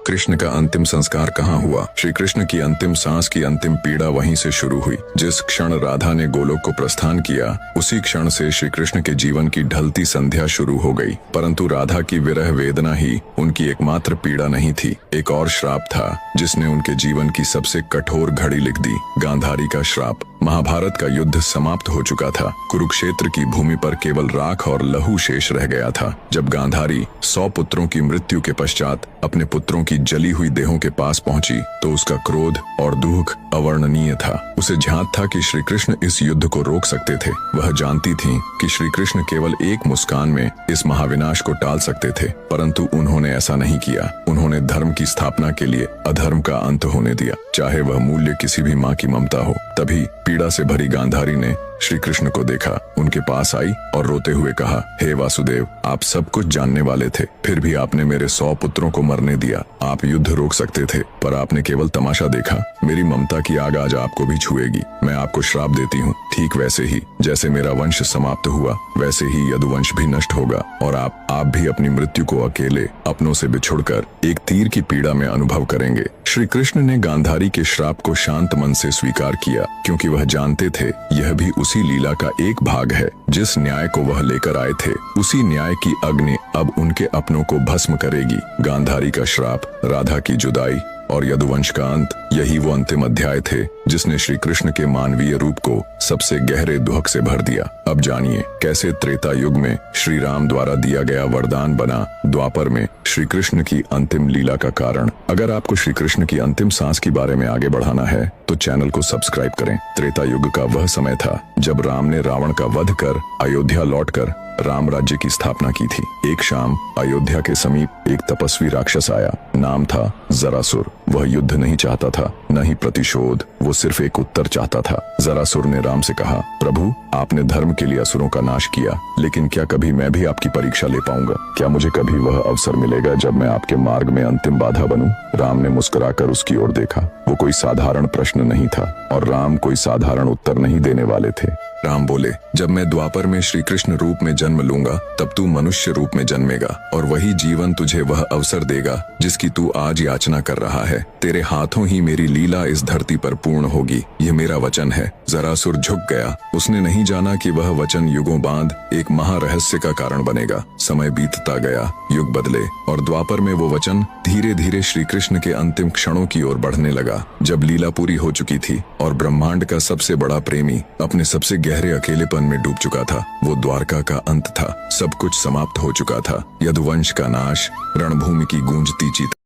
कृष्ण का अंतिम संस्कार कहाँ हुआ? श्री कृष्ण की अंतिम सांस की अंतिम पीड़ा वहीं से शुरू हुई। जिस क्षण राधा ने गोलोक को प्रस्थान किया, उसी क्षण से श्री कृष्ण के जीवन की ढलती संध्या शुरू हो गई। परंतु राधा की विरह वेदना ही उनकी एकमात्र पीड़ा नहीं थी। एक और श्राप था जिसने उनके जीवन की सबसे कठोर घड़ी लिख दी, गांधारी का श्राप। महाभारत का युद्ध समाप्त हो चुका था। कुरुक्षेत्र की भूमि पर केवल राख और लहू शेष रह गया था। जब गांधारी 100 पुत्रों की मृत्यु के पश्चात अपने पुत्रों की जली हुई देहों के पास पहुंची तो उसका क्रोध और दुख अवर्णनीय था। उसे झांत था कि श्री कृष्ण इस युद्ध को रोक सकते थे। वह जानती थी कि श्री कृष्ण केवल एक मुस्कान में इस महाविनाश को टाल सकते थे, परंतु उन्होंने ऐसा नहीं किया। उन्होंने धर्म की स्थापना के लिए अधर्म का अंत होने दिया, चाहे वह मूल्य किसी भी माँ की ममता हो। तभी पीड़ा से भरी गांधारी ने श्री कृष्ण को देखा, उनके पास आई और रोते हुए कहा, हे वासुदेव, आप सब कुछ जानने वाले थे, फिर भी आपने मेरे 100 पुत्रों को मरने दिया। आप युद्ध रोक सकते थे, पर आपने केवल तमाशा देखा। मेरी ममता की आग आज आपको भी छुएगी। मैं आपको श्राप देती हूँ। ठीक वैसे ही जैसे मेरा वंश समाप्त हुआ, वैसे ही यदुवंश भी नष्ट होगा और आप भी अपनी मृत्यु को अकेले अपनों से बिछुड़कर एक तीर की पीड़ा में अनुभव करेंगे। श्री कृष्ण ने गांधारी के श्राप को शांत मन से स्वीकार किया, क्योंकि वह जानते थे यह भी उसी लीला का एक भाग है। जिस न्याय को वह लेकर आए थे, उसी न्याय की अग्नि अब उनके अपनों को भस्म करेगी। गांधारी का श्राप, राधा की जुदाई और यदुवंश का अंत, यही वो अंतिम अध्याय थे जिसने श्री कृष्ण के मानवीय रूप को सबसे गहरे दुख से भर दिया। अब जानिए कैसे त्रेता युग में श्री राम द्वारा दिया गया वरदान बना द्वापर में श्री कृष्ण की अंतिम लीला का कारण। अगर आपको श्री कृष्ण की अंतिम सांस के बारे में आगे बढ़ाना है तो चैनल को सब्सक्राइब करें। त्रेता युग का वह समय था जब राम ने रावण का वध कर अयोध्या लौटकर राम राज्य की स्थापना की थी। एक शाम अयोध्या के समीप एक तपस्वी राक्षस आया। नाम था जरासुर। वह युद्ध नहीं चाहता था, न ही प्रतिशोध, वो सिर्फ एक उत्तर चाहता था। जरासुर ने राम से कहा, प्रभु, आपने धर्म के लिए असुरों का नाश किया, लेकिन क्या कभी मैं भी आपकी परीक्षा ले पाऊंगा? क्या मुझे कभी वह अवसर मिलेगा जब मैं आपके मार्ग में अंतिम बाधा बनूं? राम ने मुस्कुराकर उसकी ओर देखा। वो कोई साधारण प्रश्न नहीं था और राम कोई साधारण उत्तर नहीं देने वाले थे। राम बोले, जब मैं द्वापर में श्री कृष्ण रूप में जन्म लूंगा, तब तू मनुष्य रूप में जन्मेगा और वही जीवन तुझे वह अवसर देगा जिसकी तू आज याचना कर रहा है। तेरे हाथों ही मेरी लीला इस धरती पर पूर्ण होगी, यह मेरा वचन है। जरासुर झुक गया। उसने नहीं जाना कि वह वचन युगों बाद एक महारहस्य का कारण बनेगा। समय बीतता गया, युग बदले और द्वापर में वो वचन धीरे धीरे श्री कृष्ण के अंतिम क्षणों की ओर बढ़ने लगा। जब लीला पूरी हो चुकी थी और ब्रह्मांड का सबसे बड़ा प्रेमी अपने सबसे गहरे अकेलेपन में डूब चुका था, वो द्वारका का अंत था। सब कुछ समाप्त हो चुका था। यदुवंश का नाश, रणभूमि की गूंजती चीता